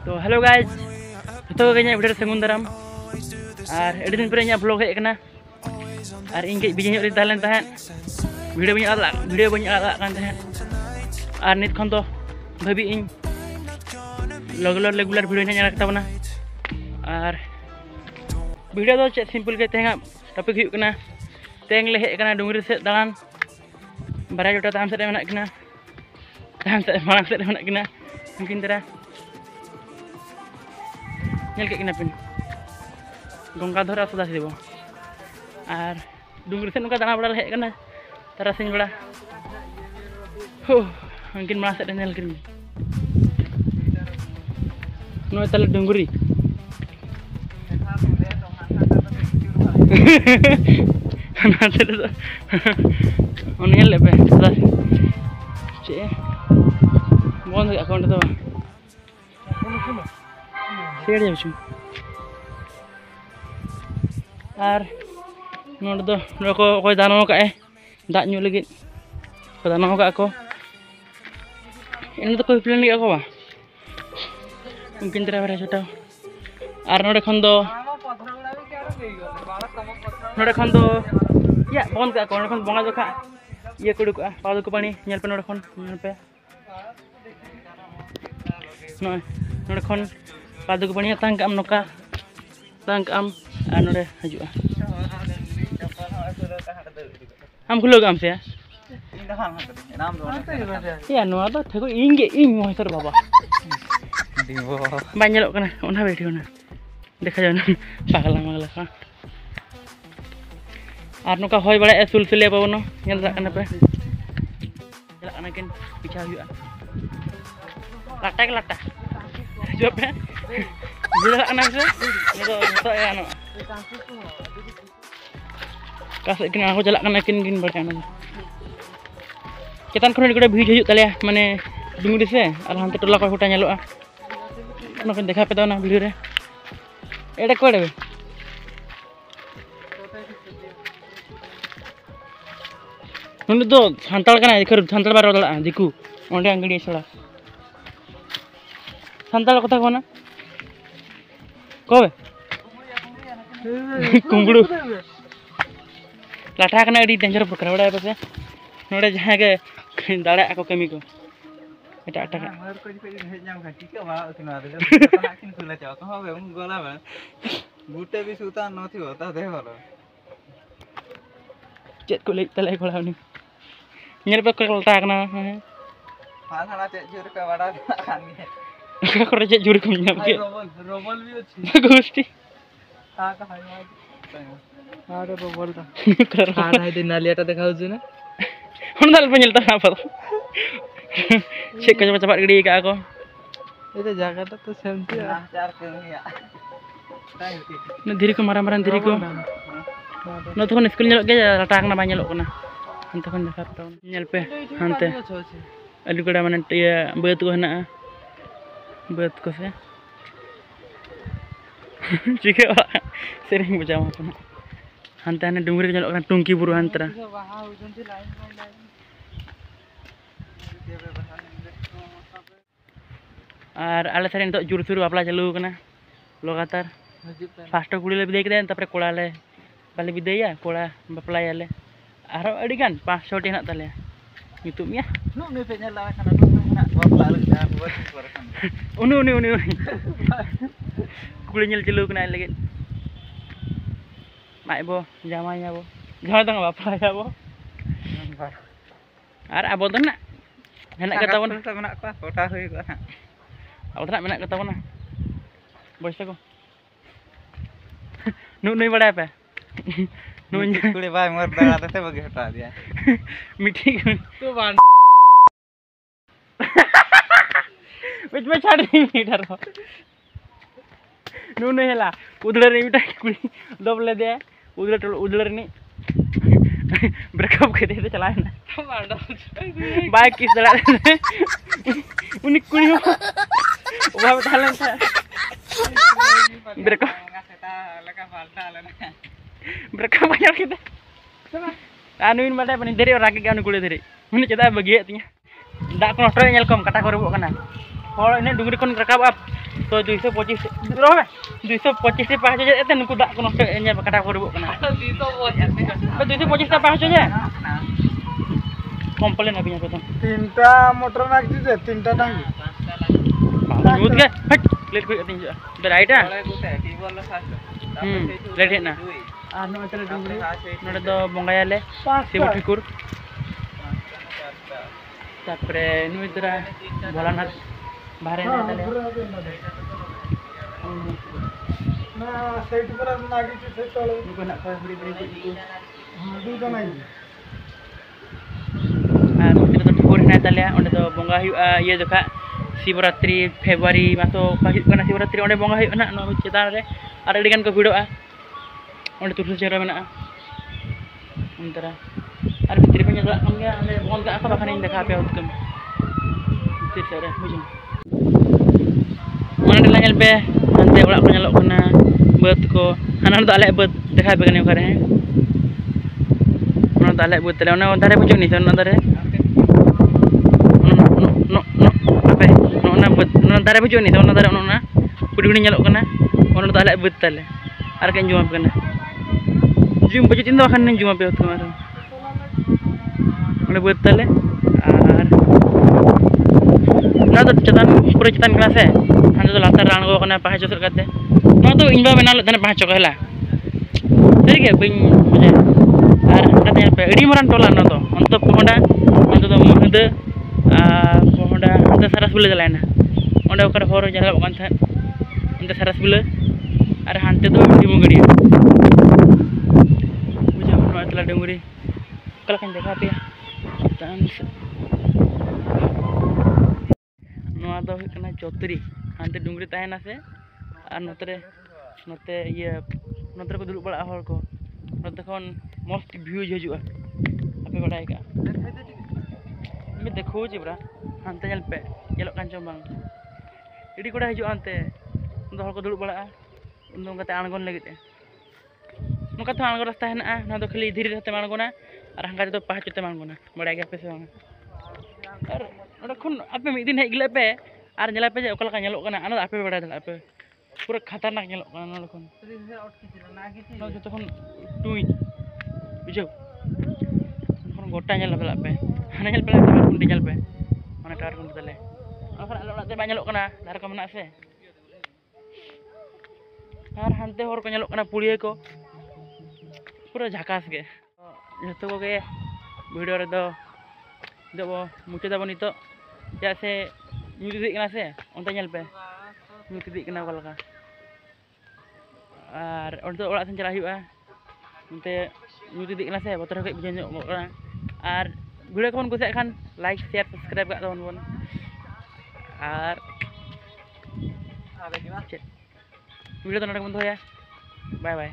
तो hello guys तो video संगुन दाराम और एडी दिन पर ब्लॉग हेज कना और इन बिजी तहलें वीडियो बी और नित खन तो भाभी इन रेगुलर वीडियो ताबना और वीडियो तो चेक सिंपल के तेहा टॉपिक हुई तेंग ले हेज डुंगरी से दालान बारे जोटा ताम से मेना मांग से मेना उनकिन तरह पिन गंगाधर और सदाशिव और डुंगरी से नुका दाना बड़ा हेज तारासिंग बड़ा उनकिन मांग से नो ताले डुंगरी चे बंद अकाउंट तो शेड जाऊँ और नोड़ दानो का दाग नु लगे दानो का इन तो कोई प्लेन लगे को उनकिन तरह बारे छोटा और नोड़े खन दो या बंद का नोड़े खन बंगा जोखा ये को उडुका पादु को पानी नेल पे नोड़े खन नेल पे नोड़े खन पादु को पानी तंग आम नोका तंग आम और नोड़े हजुआ आम खुलो आम से या नो तो ठेको इंगे इन मोहतर बाबा बाñelo kana ona बैठी होना देखा जाओ पागला मागला का और नोका होय बड़ा सुलसुले पाबनो नेल राकना पे चला kana किन पीछा हुआ लाटा के लाटा जो पे जेला kana से ने तो यानो कासे किन आको चला kana किन बड़काना चेतान खन गडे भीज हजु तले माने डुंगरी से और हानते टोला को फोटा नेलोआ ना देखा पे ना वीडियो रे एडे कोड़े नुन तो सांताल कना इखर सांताल बार दला दिकु ओंडे अंगड़ी छड़ा सांताल कथा कोना कोबे कुंगड़ू लाठा कना एडी डेंजर प्रकार बड़ा पे नोडे जहां के दाड़ा को कमी को एटा टाका हर कोई हेज नाम घाटी के बा उतना दे तना किन खुला चाव तो होबे उन गोला बा बूटे भी सुता नथि होता दे होलो चेत को ले तले खोलावनी नेर पे को टाकना हाना चेत जुर का बड़ा खानी का करे चेत जुर को नाम के रोबल भी अछि गोष्ठी ता का हाय अरे रोबल ता हाड हाय दिन नालियाटा देखाउ छु ना हुन दाल पे नेलता ना पर चेक को cepat gede ka ako itu Jakarta tuh senti lancar keunya धीरे को मारा धीरे को न तो school nyelok ge ratak na banyelok kana ante kon देखा तो nyel पे ante alu kada mana ya beut ko hena beut ko se chike sering bujama kana ante ane dunguri nyelok kana tungki buru antara और आले सारे नितो जुर सुर बापला चालू कना लगातार फास्ट कुड़ी ले बिदाय केदेन तापरे कोड़ा ले बाले बिदाया कोड़ा बापला याले आरो अडी गान 500 टी हेना ताले नितु मिया नु ने पे नेला खाना ना बापला ले जा उनी कुड़ी नेल चालू कना लगे माइबो जामाया बो जहां तंग बापला याबो और अब तो ना हेना कता बन मेना को फोटा होई को अब तो मेना कता बना बसते को नुई बड़ा पे नुई कुड़ी बाय मर दगा ते बगे हटा दिया मिठी तो बान बीच में छाड़ दी मीटर नुई हेला उधर रे मिटा कुड़ी दबले दे उधर नी ब्रेकअप के दे चला है ना बाइक किस तरह उन्हीं कुड़ी वहाँ बैठा था ब्रेकअप ब्रेकअप आया kita anuin bade pani dere ora ke anu kude dere muni ceda bagi tinya dak nostro nyelkom kata ko rebok kana hol ini dungri kon rakab up तो 225 berapa? 225 di pahajo aja itu nuku dak kono nya kata ko rubuk kana. 225 ta pahajo aja. Komplain abinya betul. 3টা motor naik di 3টা tangki. Nyut ke? Hट late कोई अतिंज right है late है ना no चले डुंगरी नोडे दो बंगायाले शिव ठाकुर तापरे नुई दरा भोलानाथ बाहरे ना तले ना सेट पर नागी से तले नुको ना कोई बड़ी बड़ी को हां दुटा नागी नुई दरा ठाकुर ना तले ओंडे दो बंगा हुआ ये जोखा शिवरात्रि फेब्रुआरी मासो पाहित कना शिवरात्रि ओंडे बंगा हुई ना नो चेतान रे आर अडिगान को भिड़ोआ ओंडे तुरसु चेहरा मेना अंतरा आर भितरी पे nyala kan ya ane bon ka apa bakane देखा पे उत्कम भितर सरे बुझो mana dilanyal pe ante orak ko nyalok kana beut ko hanan do alek beut देखा पे kane okare ono do alek beut tele ono dare bujuk ni ono dare no apa ono beut ono dare bujuk ni ono dare ono na kudi nyalok kana ono do alek beut tele ar kan juma kana jum bujuk tin do kan juma pe utkum ar buat tale ar na to cetan pura cetan kelas e ande to latar rang go kana pahajo sur kate no to inba menal dane pahajo kala seri ge bing muje ar katanya pe edi maran tola no to onto pohonda onto to mahde pohonda onto saras bule jalana onde okar horo jala kan tha onto saras bule ar hante to dimugadi muje no atla denguri kala kan dekha pe नोआ दो कना चौतरी हांते डुंगरी ताहेना से और नोतरे नोते ये नोतरे को दुरुब बड़ा हर को नोते खन मस्त व्यूज हजुआ आपे बड़ाई का मैं देखो जी ब्रा हांते जल पे जलो कान चम बांग इडी कोडा हजुआ हांते दो हर को दुरुब बड़ा उन कते आणगोन लगिते नुका तो आणगो रास्ता हेना ना तो खाली धीरे रहते आणगोना और हंगा तो पाँच चुते मांगोना बड़ा गया पे से और ओडा खन आपे मिद दिन हेज गले पे और नेला पे ओकला का नेलो कना आना आपे बड़ा दला आपे पूरा खतरनाक नेलो कना नोड खन नो जतो खन टुई बुझो खन गोटा नेला बेला पे हाना नेल पे टावर कुंडी नेल पे माने टावर कुंडी तले ओखन आलो नाते बा नेलो कना दार को मना से और हानते हर को नेलो कना पुड़िए को पूरा झकास गे जतो को गे वीडियो रे दो देबो मुचे दाबो नितो जैसे न्यूज दी कना से ओंते नेल पे न्यूज दी कना बलका और ओंते ओड़ा सेन चला हुआ ओंते न्यूज दी कना से बतर के बुझे ᱧᱚᱜ कना और वीडियो को कुछ खान लाइक शेयर सब्सक्राइब का दोन बोन और वीडियो तो नडक बंद होया बाय बाय।